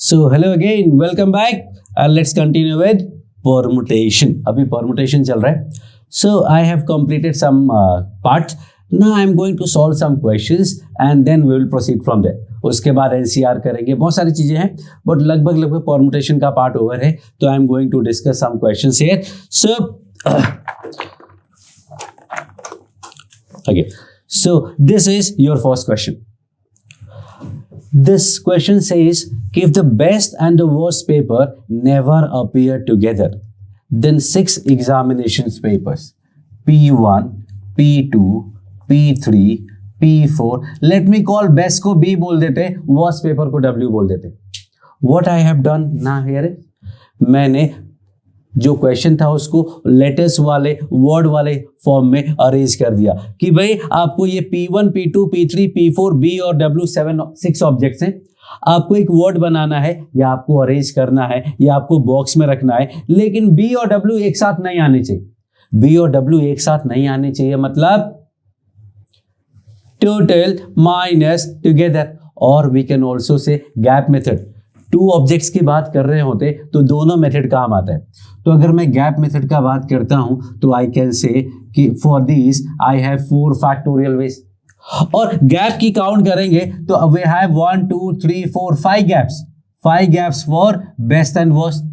So hello again, welcome back. Let's continue with permutation. अभी permutation चल रहा है. So I have completed some parts. Now I am going to solve some questions and then we will proceed from there. उसके बाद NCR करेंगे, बहुत सारी चीजें हैं, but लगभग permutation का part over है, तो I am going to discuss some questions here. So okay, so this is your first question. This question says, if the best and the worst paper never appear together, then 6 examinations papers, P1, P2, P3, P4, let me call best को B बोल देते, worst paper को W बोल देते. What I have done now here, मैंने जो question था उसको लेटर्स वाले वर्ड वाले फॉर्म में अरेंज कर दिया कि भाई आपको ये P1, P2, P3, P4, B और W 6 ऑब्जेक्ट्स हैं. आपको एक वर्ड बनाना है या आपको अरेंज करना है या आपको बॉक्स में रखना है, लेकिन B और W एक साथ नहीं आने चाहिए. B और W एक साथ नहीं आने चाहिए मतलब टोटल माइनस टुगेदर, और we can also say gap method. 2 objects की बात कर रहे होते तो दोनों मेथड काम आता है. तो अगर मैं गैप मेथड का बात करता हूं तो आई कैन से कि for this I have 4 factorial ways, और गैप की काउंट करेंगे तो we have 1 2 3 4 5 gaps for best and worst.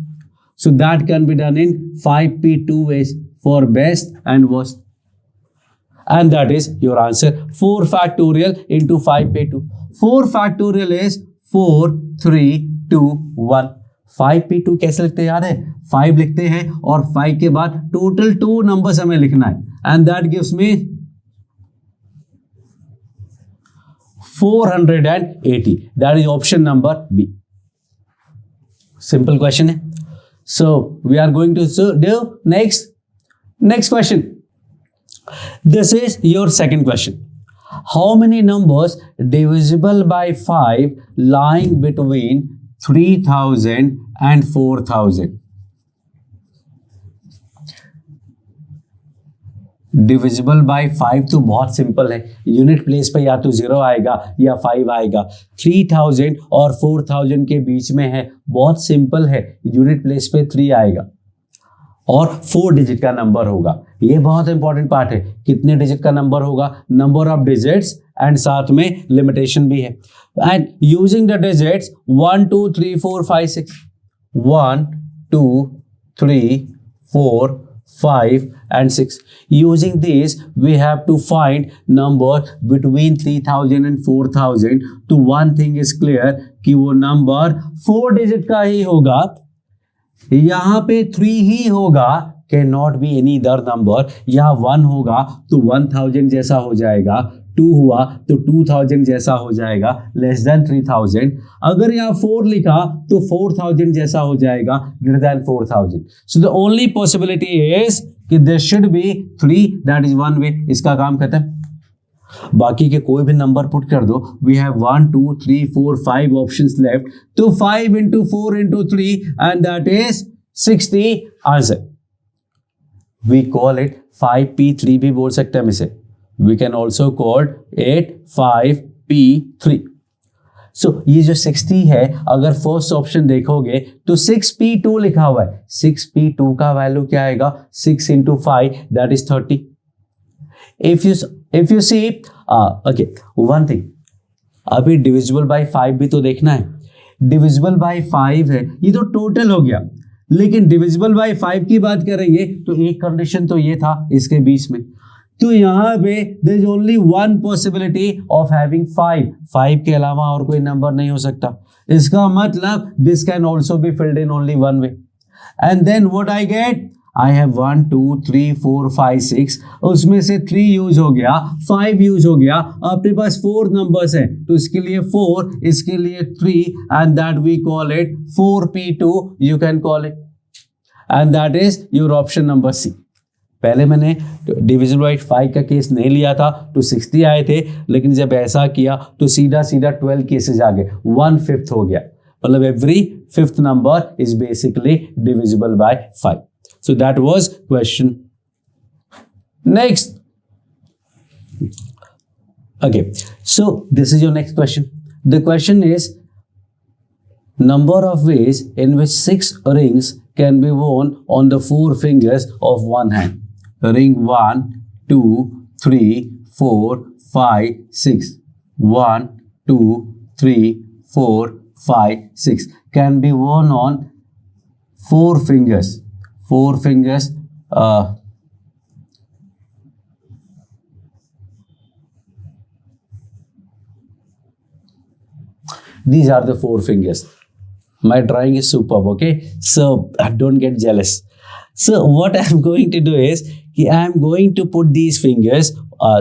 So that can be done in 5p2 ways for best and worst, and that is your answer. 4 factorial into 5p2. 4 factorial is 4 3 2 1. 5p2 कैसे लिखते हैं याद है? 5 लिखते हैं और 5 के बाद टोटल 2 नंबर्स हमें लिखना है, and that gives me 480. that is option number B. Simple question है. So we are going to do next question. This is your second question. How many numbers divisible by 5 lying between 3000 and 4000? Divisible by 5 तो बहुत simple है. Unit place पे या तो 0 आएगा या 5 आएगा. 3000 और 4000 के बीच में है, बहुत सिंपल है. यूनिट प्लेस पे 3 आएगा और 4 डिजिट का नंबर होगा. ये बहुत इंपॉर्टेंट पार्ट है. कितने डिजिट का नंबर होगा? नंबर ऑफ डिजिट्स एंड साथ में लिमिटेशन भी है. And using the digits 1 2 3 4 5 6, 1 2 3 4 5 and 6. Using these we have to find number between 3000 and 4000. तो one thing is clear कि वो नंबर 4 डिजिट का ही होगा. यहां पे 3 ही होगा, can not be any other number. यहाँ 1 होगा तो 1000 जैसा हो जाएगा, 2 हुआ तो 2000 जैसा हो जाएगा, लेस देन 3000. अगर यहाँ 4 लिखा तो 4000 जैसा हो जाएगा, greater than 4000. So the only possibility is कि there should be 3, that is one way. इसका काम खत्म. बाकी के कोई भी नंबर पुट कर दो. वी हैव 1 2 3 4 5 ऑप्शंस लेफ्ट, तो 5 into 4 into 3 and that is 60 answer. We call it 5p3 भी बोल सकते हैं हम इसे. We can also call it 5p3. So ये जो 60 है, अगर फर्स्ट ऑप्शन देखोगे तो 6p2 लिखा हुआ है. 6p2 का वैल्यू क्या आएगा? 6 into 5 that is 30. If you see, okay, one thing, अभी डिविजिबल बाय 5 भी तो देखना है. डिविजिबल बाय 5 है, ये तो टोटल हो गया, लेकिन डिविजिबल बाय 5 की बात करेंगे तो एक कंडीशन तो ये था इसके बीच में. तो यहाँ पे there is only one possibility of having 5 के अलावा और कोई नंबर नहीं हो सकता. इसका मतलब this can also be filled in only one way. And then what I get, I have 1 2 3 4 5 6, उसमें से 3 यूज हो गया, 5 यूज हो गया. अपने पास 4 नंबर्स हैं तो इसके लिए 4, इसके लिए 3, and that we call it 4p2. You can call it, and that is your option number C. पहले मैंने डिविजिबल बाय 5 का केस नहीं लिया था तो 60 आए थे, लेकिन जब ऐसा किया तो सीधा 12 केसेस आ गए, 1/5 हो गया. मतलब every 5th number is basically divisible by 5. So that was question. Next. Okay. So this is your next question. The question is, number of ways in which 6 rings can be worn on the 4 fingers of one hand. Ring 1, 2, 3, 4, 5, 6. 1, 2, 3, 4, 5, 6 can be worn on 4 fingers. 4 fingers. These are the 4 fingers. My drawing is superb, okay? So don't get jealous. So what I'm going to do is, I'm going to put these fingers,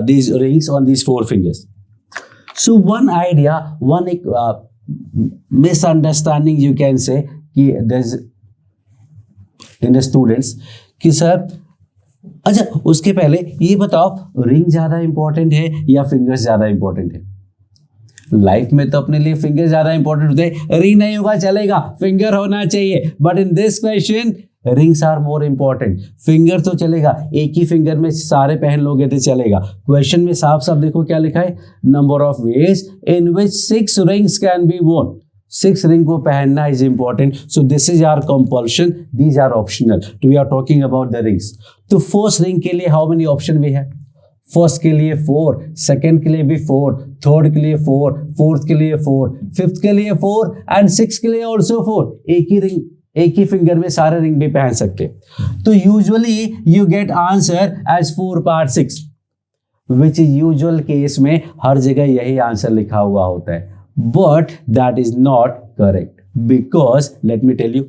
these rings on these 4 fingers. So one idea, one misunderstanding you can say, there's in the students, कि sir अच्छा उसके पहले ये बताओ, ring ज़्यादा important है या fingers ज़्यादा इंपॉर्टेंट है? लाइफ में तो अपने लिए फिंगर ज्यादा इंपॉर्टेंट होते हैं. रिंग नहीं होगा चलेगा, फिंगर होना चाहिए. But in this question rings are more important. Finger तो चलेगा, एक ही फिंगर में सारे पहन लोगे तो चलेगा. क्वेश्चन में साफ साफ देखो क्या लिखा है, number of ways in which 6 rings can be worn. 6 ring को पहनना is important. So this is our compulsion, these are optional. We are talking about the rings. तो फर्स्ट रिंग के लिए हाउ मेनी ऑप्शन वी है? First के लिए 4, second के लिए भी 4, थर्ड के लिए 4, फोर्थ के लिए 4, फिफ्थ के लिए 4 एंड 6 के लिए ऑल्सो 4. एक ही रिंग, एक ही फिंगर में सारे रिंग भी पहन सकते. तो usually you get answer as 4 part 6, which is usual case में हर जगह यही आंसर लिखा हुआ होता है. But that is not correct, because let me tell you,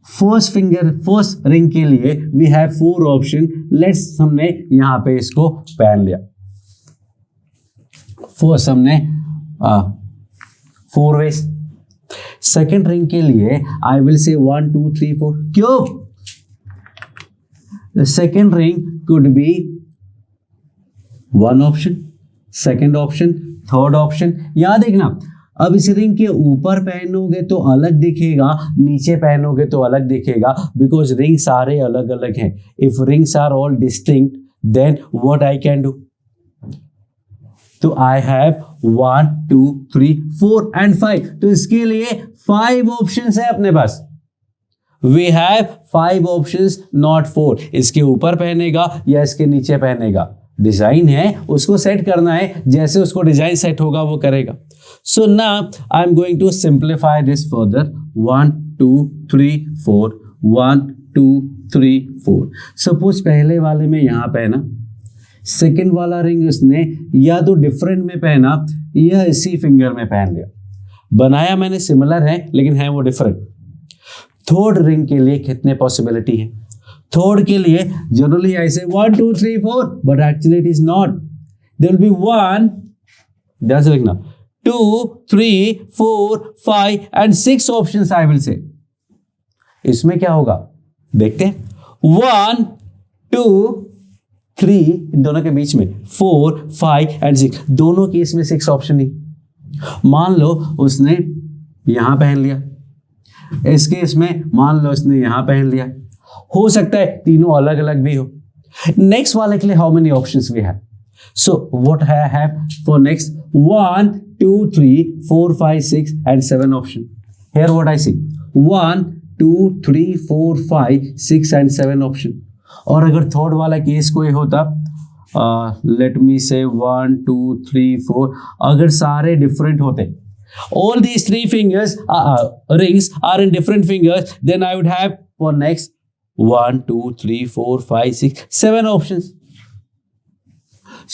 first finger, first ring के लिए वी हैव 4 ऑप्शन. लेट्स हमने यहां पे इसको पहन लिया. फर्स्ट हमने 4 वेज. सेकेंड रिंग के लिए आई विल से 1, 2, 3, 4. क्यों? The second ring could be 1 option, second option, third option. यहां देखना, अब इस रिंग के ऊपर पहनोगे तो अलग दिखेगा, नीचे पहनोगे तो अलग दिखेगा, बिकॉज रिंग सारे अलग अलग हैं. If rings are all distinct, then what I can do? तो आई हैव 1, 2, 3, 4 एंड 5. तो इसके लिए 5 ऑप्शंस है अपने पास. We have 5 options, not 4. इसके ऊपर पहनेगा या इसके नीचे पहनेगा, डिजाइन है, उसको सेट करना है. जैसे उसको डिजाइन सेट होगा वो करेगा. So now I am going to simplify this further. 1, 2, 3, 4. 1, 2, 3, 4. Suppose पहले वाले में यहाँ पहना, सेकेंड वाला रिंग उसने या तो डिफरेंट में पहना या इसी फिंगर में पहन लिया. बनाया मैंने सिमिलर है लेकिन है वो डिफरेंट. थर्ड रिंग के लिए कितने पॉसिबिलिटी है? थर्ड के लिए जनरली ऐसे 1, 2, 3, 4, but actually it is not. There will be 1, ध्यान से लिखना, 2, 3, 4, 5 and 6 options I will say. इसमें क्या होगा देखते हैं. 1, 2, 3, इन दोनों के बीच में 4, 5 एंड 6. दोनों केस में 6 ऑप्शन ही. मान लो उसने यहां पहन लिया, इस केस में मान लो उसने यहां पहन लिया. हो सकता है तीनों अलग अलग भी हो. नेक्स्ट वाले के लिए how many options we have? So what I have for next? 1, 2, 3, 4, 5, 6 and 7 option. Here what I see? 1, 2, 3, 4, 5, 6 and 7 option. और अगर थर्ड वाला केस कोई होता, let me say 1, 2, 3, 4, अगर सारे डिफरेंट होते, all these 3 fingers rings are in different fingers, then I would have for next 1, 2, 3, 4, 5, 6, 7 options.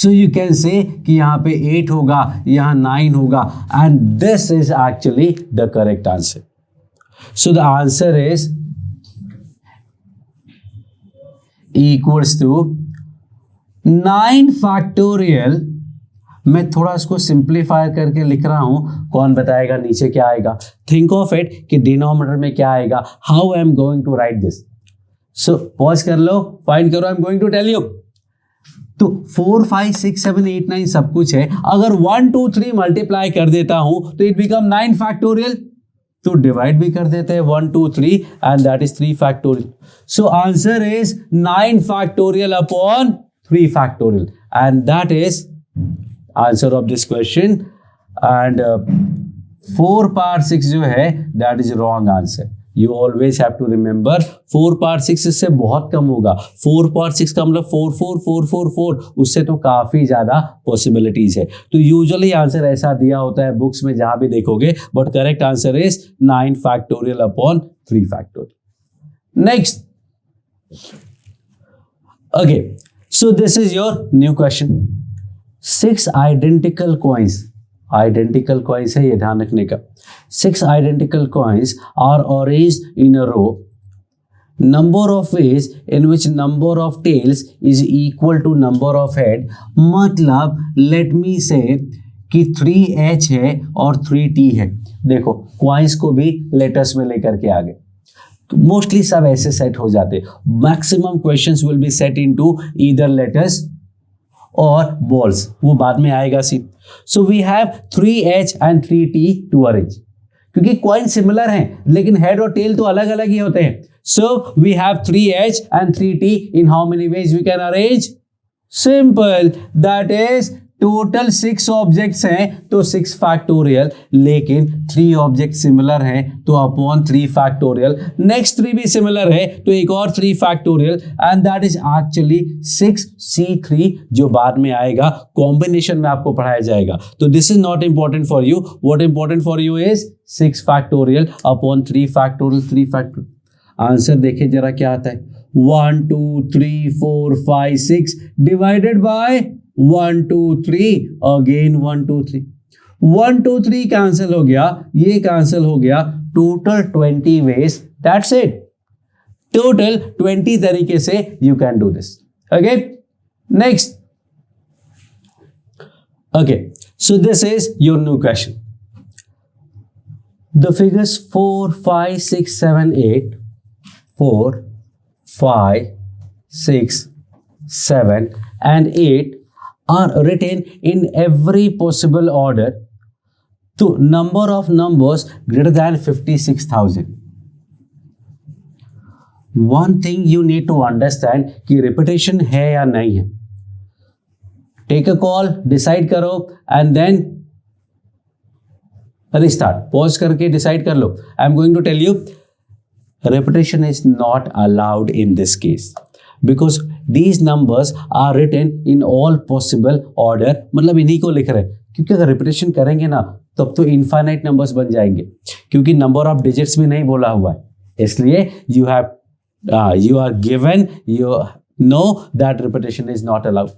So you can say कि यहाँ पे 8 होगा, यहाँ 9 होगा, and this is actually the correct answer. So the answer is equals to 9 factorial. मैं थोड़ा इसको simplify करके लिख रहा हूं, कौन बताएगा नीचे क्या आएगा? थिंक ऑफ इट कि डिनोमिनेटर में क्या आएगा. How I am going to write this? So pause कर लो, फाइंड करो, I am going to tell you. तो 4, 5, 6, 7, 8, 9 सब कुछ है. अगर 1, 2, 3 मल्टीप्लाई कर देता हूं तो इट बिकम 9 फैक्टोरियल. तो डिवाइड भी कर देते हैं 1, 2, 3 and that is 3 factorial. So answer is 9 factorial upon 3 4 power 6 जो है that is wrong answer. You always have to remember 4 power 6 इससे बहुत कम होगा। 4 पावर 6 का मतलब 4 4 4 4 4, उससे तो काफी ज्यादा पॉसिबिलिटीज है। तो यूजुअली आंसर ऐसा दिया होता है बुक्स में जहां भी देखोगे, but correct answer is 9 factorial upon 3 factorial. Next, okay, so this is your new question. 6 identical coins, identical coins है ये ध्यान रखने का। 6 identical coins are arranged in a row, number of ways in which number of tails is equal to number of head. मतलब let me say कि 3H है और 3T है। देखो कॉइंस को भी लेटर्स में लेकर के आ गए, मोस्टली सब ऐसे सेट हो जाते। Maximum questions will be set into either letters or balls, वो बाद में आएगा सी। So we have 3H and 3T to arrange, क्योंकि कॉइन सिमिलर हैं लेकिन हेड और टेल तो अलग अलग ही होते हैं। So we have 3H and 3T। In how many ways we can arrange? Simple, that is total 6 objects हैं तो 6 फैक्टोरियल, लेकिन 3 ऑब्जेक्ट सिमिलर हैं तो अपॉन 3 फैक्टोरियल। नेक्स्ट 3 भी सिमिलर है तो एक और 3 factorial, and that is actually 6C3 जो बाद में आएगा, कॉम्बिनेशन में आपको पढ़ाया जाएगा। तो this is not important for you, what important for you is 6 factorial upon 3 factorial, 3 factorial. Answer देखिए जरा क्या आता है, 1 2 3 4 5 6 डिवाइडेड बाय 1 2 3, अगेन 1 2 3, 1 2 3 कैंसिल हो गया, ये कैंसिल हो गया, total 20 ways, that's it. Total 20 तरीके से you can do this. Okay, next, okay, so this is your new question. The figures 4 5 6 7 8, 4 5 6 7 and 8 are written in every possible order to number of numbers greater than 56,000. One thing you need to understand कि repetition है या नहीं है। Take a call, decide करो and then restart. Pause करके decide कर लो। I am going to tell you, repetition is not allowed in this case. Because these numbers are written in all possible order, मतलब इन्हीं को लिख रहे हैं, क्योंकि अगर रिपीटेशन करेंगे ना तब तो इनफाइनाइट नंबर्स बन जाएंगे, क्योंकि नंबर ऑफ डिजिट्स भी नहीं बोला हुआ है, इसलिए you are given, you know that repetition is not allowed.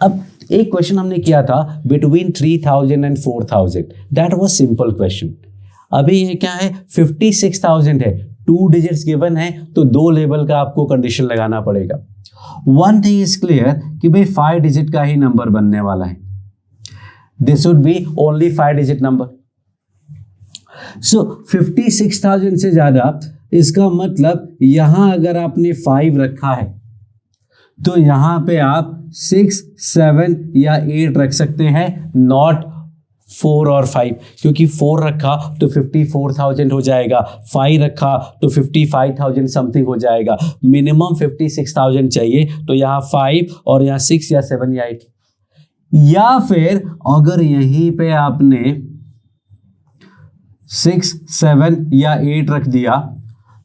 अब एक क्वेश्चन हमने किया था between 3000 and 4000, that was simple question. अभी ये क्या है, 56,000 है, 2 डिजिट्स गिवन है तो 2 लेवल का आपको कंडीशन लगाना पड़ेगा। वन थिंग इज क्लियर कि भाई 5 डिजिट का ही नंबर बनने वाला है, this would be only 5 digit number. So 56,000 से ज्यादा, इसका मतलब यहां अगर आपने 5 रखा है तो यहां पे आप 6 7 या 8 रख सकते हैं, नॉट 4 और 5, क्योंकि 4 रखा तो 54,000 हो जाएगा, 5 रखा तो 55,000 समथिंग हो जाएगा, मिनिमम 56,000 चाहिए, तो यहाँ 5 और यहाँ 6 या 7 या 8। या फिर अगर यहीं पे आपने 6 7 या 8 रख दिया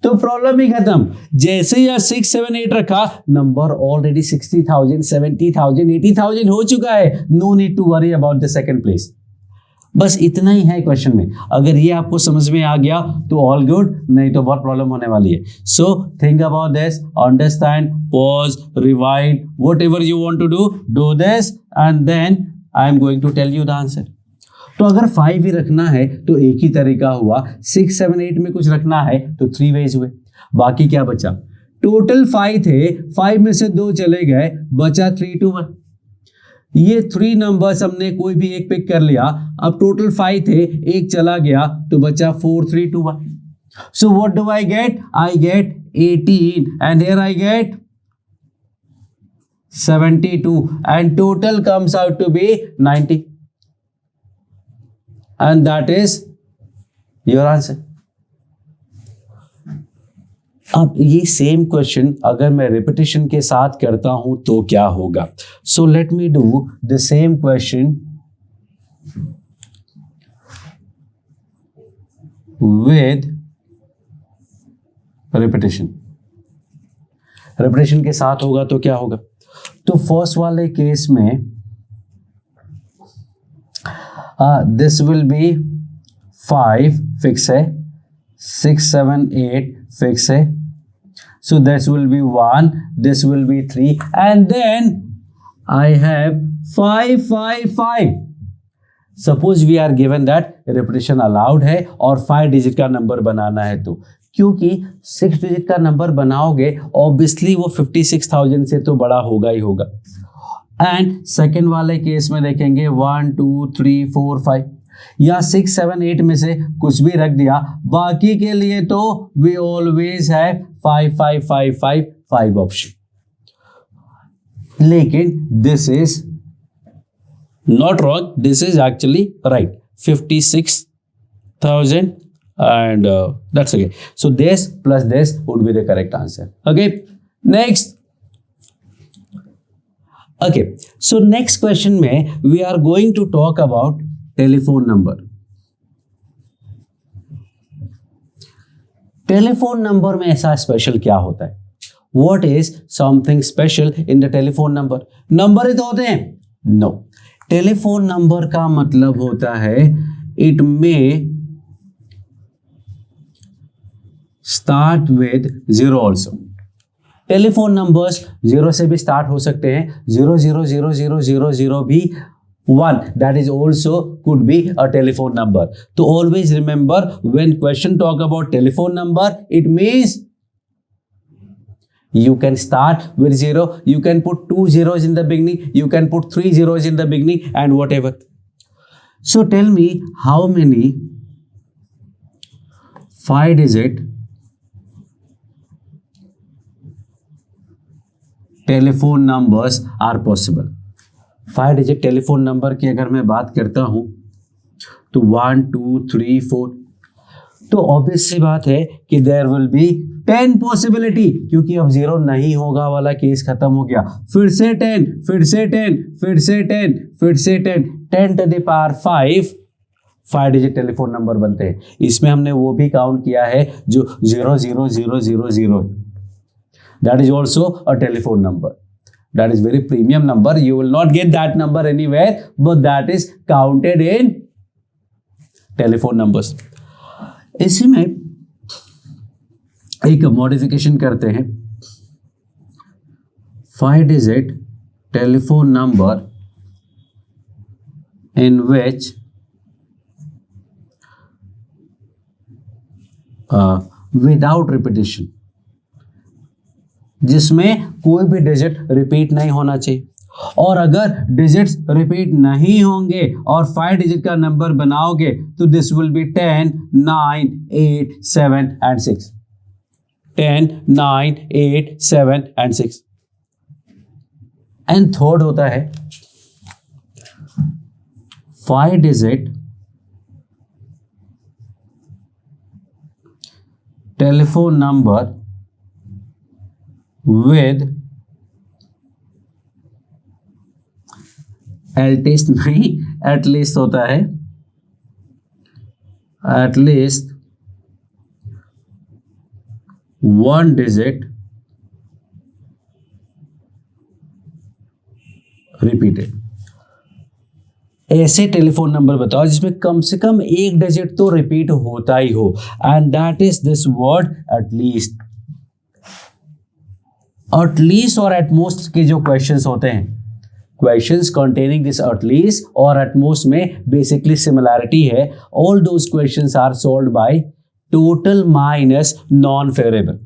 तो प्रॉब्लम ही खत्म। जैसे या 6 7 8 रखा, नंबर ऑलरेडी 60,000 70,000 80,000 हो चुका है, no need to worry about the second place. बस इतना ही है क्वेश्चन में। अगर ये आपको समझ में आ गया तो ऑल गुड, नहीं तो बहुत प्रॉब्लम होने वाली है। So think about this, understand, pause, rewind, whatever you want to do this and then I am going to tell you the answer. तो अगर 5 ही रखना है तो एक ही तरीका हुआ, 6 7 8 में कुछ रखना है तो 3 वेज हुए। बाकी क्या बचा, टोटल 5 थे, 5 में से 2 चले गए, बचा 3 2 1। ये 3 नंबर्स हमने कोई भी एक पिक कर लिया, अब टोटल 5 थे, एक चला गया तो बचा 4 3 2 1। So what do I get, I get 18 and here I get 72 and total comes out to be 90 and that is your answer. अब ये सेम क्वेश्चन अगर मैं रिपीटिशन के साथ करता हूं तो क्या होगा। So let me do the same question with repetition, repetition के साथ होगा तो क्या होगा, तो फर्स्ट वाले केस में दिस विल बी 5 फिक्स है, 6 7 8 फिक्स है, so this will be 1, this will be 3, and then I have 5 5 5. Suppose we are given that repetition allowed है और 5 डिजिट का नंबर बनाना है, तो क्योंकि 6 डिजिट का नंबर बनाओगे ऑब्वियसली वो 56,000 से तो बड़ा होगा ही होगा। एंड सेकेंड वाले केस में देखेंगे 1 2 3 4 5 या 6 7 8 में से कुछ भी रख दिया, बाकी के लिए तो वी ऑलवेज है 5 5 5 5 5 ऑप्शन। लेकिन this is not wrong, this is actually right, 56,000 and that's okay. So this plus this would be the correct answer. Okay, next. Okay, so next question में we are going to talk about telephone number. Telephone number में ऐसा special क्या होता है? What is something special in the telephone number? Number ही तो होते हैं? No. टेलीफोन नंबर का मतलब होता है it may start with 0 also. Telephone numbers 0 से भी स्टार्ट हो सकते हैं, 0 0 0 0 0 0 भी 1, that is also could be a telephone number. So always remember when question talk about telephone number, it means you can start with 0, you can put 2 zeros in the beginning, you can put 3 zeros in the beginning and whatever. So tell me how many 5-digit telephone numbers are possible. 5 digit telephone number की अगर मैं बात करता हूं तो 1 2 3 4, तो obvious सी बात है कि देयर विल बी 10 पॉसिबिलिटी, क्योंकि अब 0 नहीं होगा वाला केस खत्म हो गया। फिर से 10, फिर से 10, फिर से 10, फिर से 10, 10 to the power 5 digit telephone number बनते हैं। इसमें हमने वो भी काउंट किया है जो 0 0 0 0 0, that is also a telephone number. That is very premium number. You will not get that number anywhere, but that is counted in telephone numbers. इसी में एक मॉडिफिकेशन करते हैं, 5-digit telephone number in which without repetition, जिसमें कोई भी digit repeat नहीं होना चाहिए, और अगर डिजिट्स रिपीट नहीं होंगे और 5 डिजिट का नंबर बनाओगे तो this will be 10 9 8 7 and 6, 10 9 8 7 and 6। And third होता है 5 digit telephone number with at least नहीं, एटलीस्ट होता है एटलीस्ट 1 डिजिट रिपीटेड। ऐसे टेलीफोन नंबर बताओ जिसमें कम से कम 1 डिजिट तो रिपीट होता ही हो, and that is this word at least. At least और एटमोस्ट के जो क्वेश्चंस होते हैं, क्वेश्चंस कंटेनिंग दिस एटलीस्ट और एटमोस्ट में बेसिकली सिमिलैरिटी है। All those questions are solved by total minus non favourable.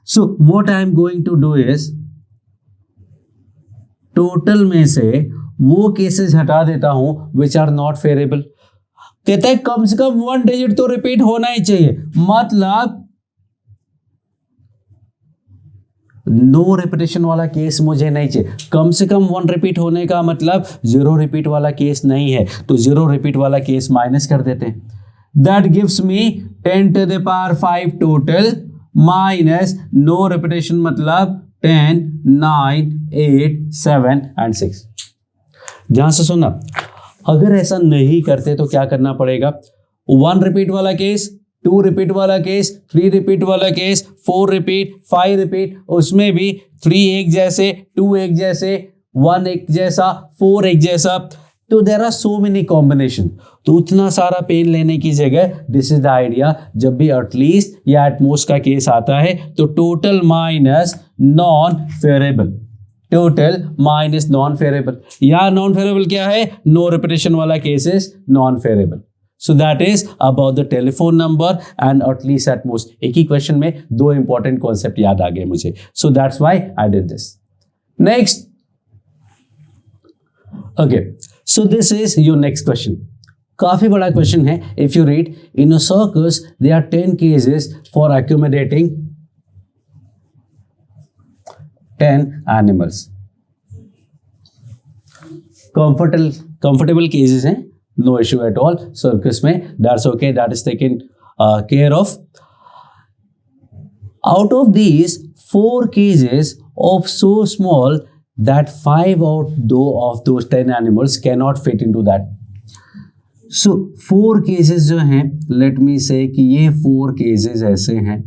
So what I am going to do is total में से वो केसेस हटा देता हूं विच आर नॉट फेवरेबल। कहता है कम से कम 1 डिजिट तो रिपीट होना ही चाहिए, मतलब नो रिपीटेशन वाला केस मुझे नहीं चाहिए। कम से कम 1 रिपीट होने का मतलब 0 रिपीट वाला केस नहीं है, तो 0 रिपीट वाला केस माइनस कर देते हैं। That gives me 10 to the power 5 total minus no repetition मतलब 10 9 8 7 and 6। ध्यान से सुनना, अगर ऐसा नहीं करते तो क्या करना पड़ेगा? 1 रिपीट वाला केस 2 रिपीट वाला केस, 3 रिपीट वाला केस, 4 रिपीट, 5 रिपीट, उसमें भी 3 एक जैसे, 2 एक जैसे, 1 एक जैसा, 4 एक जैसा। तो there are so many combination. तो उतना सारा पेन लेने की जगह दिस इज द आइडिया, जब भी एटलीस्ट या एटमोस्ट का केस आता है तो total minus non favourable, total minus non favourable, या नॉन फेवरेबल क्या है, नो रिपीटेशन वाला cases non favourable. So that is about the telephone number and at least at most। एक ही क्वेश्चन में 2 इंपॉर्टेंट कॉन्सेप्ट याद आ गए मुझे। So that's why I did this। Next, okay, so this is your next question। काफी बड़ा question है। If you read in a circus there are 10 cases for accommodating 10 animals। comfortable cases हैं, no issue at all। Circus में that's okay, that is taken care of। Out of these 4 cases of so small that 5 of those 10 animals cannot fit into that। So 4 cases जो हैं, let me say कि ये 4 cases ऐसे हैं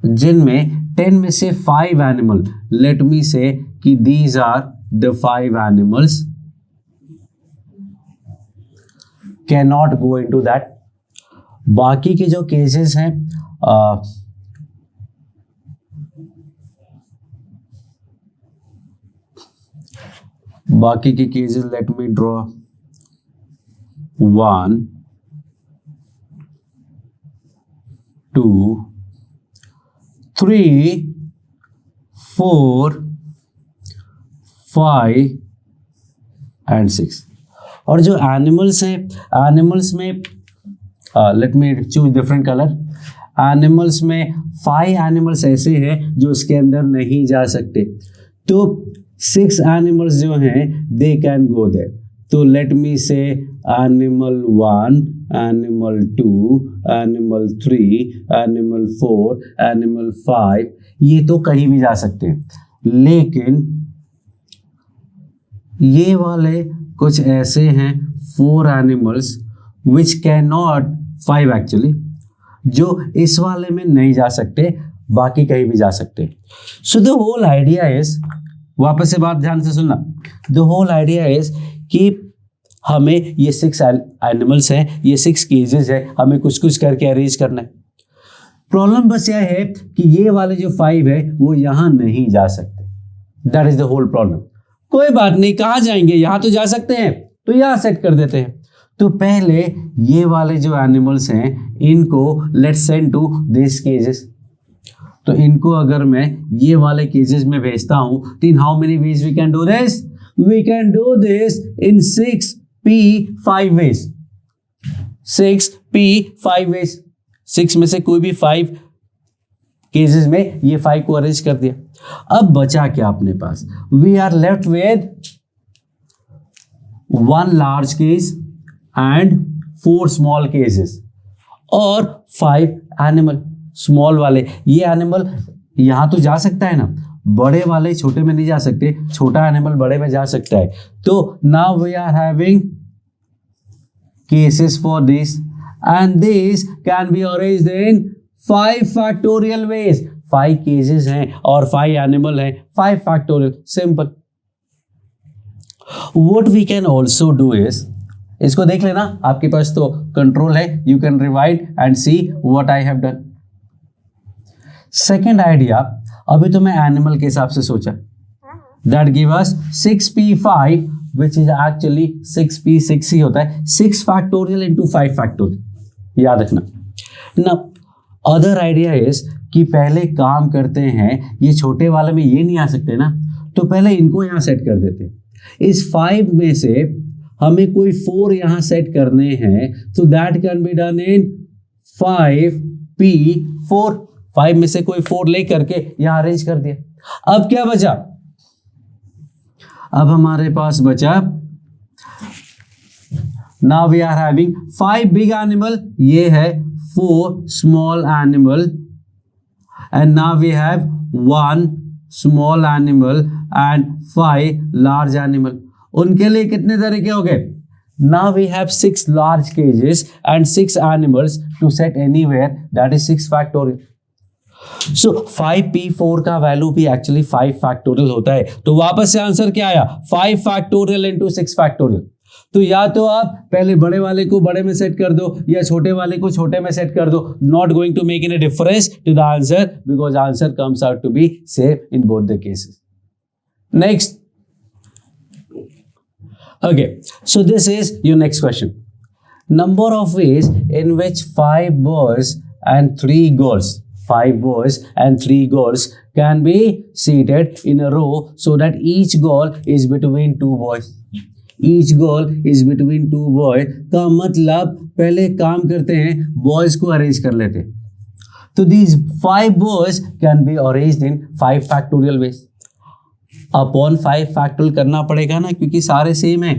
जिनमें 10 में से 5 एनिमल, let me say कि these are the 5 animals cannot go into that। बाकी के जो केसेस हैं बाकी के cases let me draw 1 2 3 4 5 and 6। और जो एनिमल्स हैं, एनिमल्स में let me choose different colour. Animals में 5 एनिमल्स ऐसे हैं जो उसके अंदर नहीं जा सकते, तो 6 एनिमल्स जो हैं दे कैन गो देयर। तो लेट मी से animal 1, animal 2, animal 3, animal 4, animal 5, ये तो कहीं भी जा सकते हैं। लेकिन ये वाले कुछ ऐसे हैं 4 animals which can not, 5 actually, जो इस वाले में नहीं जा सकते, बाकी कहीं भी जा सकते। So the whole idea is, वापस से बात ध्यान से सुनना, द होल आइडिया इज कि हमें ये 6 एनिमल्स हैं, ये 6 केसेस है, हमें कुछ कुछ करके अरेंज करना है। प्रॉब्लम बस यह है कि ये वाले जो 5 है वो यहां नहीं जा सकते। That is the whole problem. कोई बात नहीं, कहाँ जाएंगे, यहां तो जा सकते हैं, तो यहां सेट कर देते हैं। तो पहले ये वाले जो एनिमल्स हैं इनको लेट्स सेंड टू दिस केजेस। तो इनको अगर मैं ये वाले केजेस में भेजता हूं, तो in how many ways we can do this, we can do this in 6p5 ways, 6p5 ways. 6 में से कोई भी 5 केसेस में ये 5 को अरेंज कर दिया। अब बचा क्या अपने पास, we are left with 1 large case and 4 small cases और 5 एनिमल। स्मॉल वाले ये एनिमल यहां तो जा सकता है ना, बड़े वाले छोटे में नहीं जा सकते, छोटा एनिमल बड़े में जा सकता है। तो now we are having cases for this and this can be arranged in 5 factorial ways. 5 cases हैं और 5 एनिमल हैं, 5 factorial, simple. What we can also do is, इसको देख लेना, आपके पास तो कंट्रोल है, you can rewind and see what I have done. Second idea, अभी तो मैं एनिमल के हिसाब से सोचा, that give us 6p5 which is actually 6p6 ही होता है, 6 फैक्टोरियल इंटू 5 फैक्टोरियल, याद रखना ना। अदर आइडिया इज कि पहले काम करते हैं, ये छोटे वाले में ये नहीं आ सकते ना, तो पहले इनको यहां सेट कर देते हैं। इस 5 में से हमें कोई 4 यहां सेट करने हैं, तो that can be done in 5p4। 5 में से कोई 4 ले करके यहां अरेंज कर दिया। अब क्या बचा, अब हमारे पास बचा, now we are having 5 big animal, ये है 4 small animal, and now we have 1 small animal and 5 large animal. उनके लिए कितने तरीके हो गए, Now we have 6 large cages and 6 animals to set anywhere, that is 6 factorial. So 5p4 का value भी एक्चुअली 5 फैक्टोरियल होता है. तो वापस से आंसर क्या आया? 5 फैक्टोरियल इंटू 6 फैक्टोरियल. तो या तो आप पहले बड़े वाले को बड़े में सेट कर दो या छोटे वाले को छोटे में सेट कर दो. Not going to make any difference to the answer because answer comes out to be same in both the cases. Next. Okay, so this is your next question. Number of ways in which 5 boys and 3 girls can be seated in a row so that each girl is between 2 boys. Each girl is between 2 boys का मतलब पहले काम करते हैं, boys को arrange कर लेते हैं. तो these 5 boys can be arranged in 5 factorial ways. Upon 5 factorial करना पड़ेगा ना, क्योंकि सारे सेम है.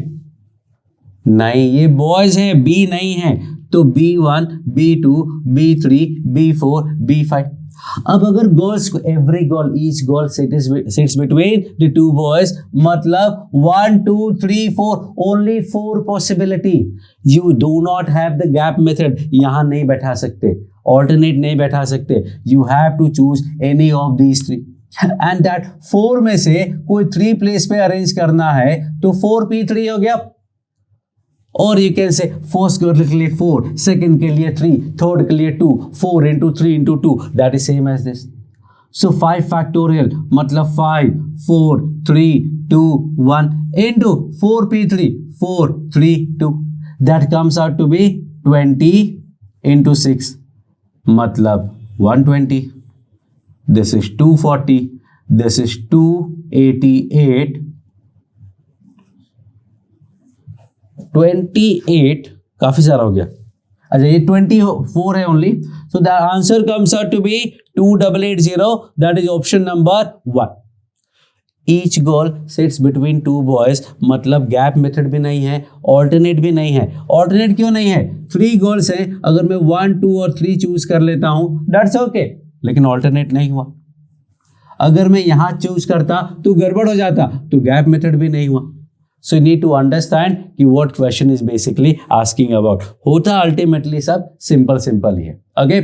नहीं, ये बॉयज है, बी नहीं है. तो B1, B2, B3, B4, B5. अब अगर गर्ल्स को, every girl, each girl sits between the 2 boys, मतलब 1 2 3 4, only 4 possibility. You do not have the gap method. यहां नहीं बैठा सकते, ऑल्टरनेट नहीं बैठा सकते. You have to choose any of these 3. And that 4 में से कोई 3 प्लेस पे अरेंज करना है तो 4p3 हो गया. और you can say first girl के लिए 4, सेकंड के लिए 3, थर्ड के लिए 2, 4 into 3 into 2, that is same as this. So 5 factorial मतलब 5 4 3 2 1 into 4p3 4 3 2, that comes out to be 20 into 6 मतलब 120. This is 240, this is 288, 28 काफी सारा हो गया. अच्छा, ये 24 है only. So the answer comes out to be 2880, that is option number 1. Each girl sits between 2 boys मतलब गैप मेथड भी नहीं है, ऑल्टरनेट भी नहीं है. ऑल्टरनेट क्यों नहीं है? 3 गर्ल्स हैं, अगर मैं 1 2 और 3 चूज कर लेता हूं दैट्स ओके, लेकिन ऑल्टरनेट नहीं हुआ. अगर मैं यहां चूज करता तो गड़बड़ हो जाता, तो गैप मेथड भी नहीं हुआ. So you need to understand कि what question is basically asking about. होता अल्टीमेटली सब सिंपल ही है. ओके.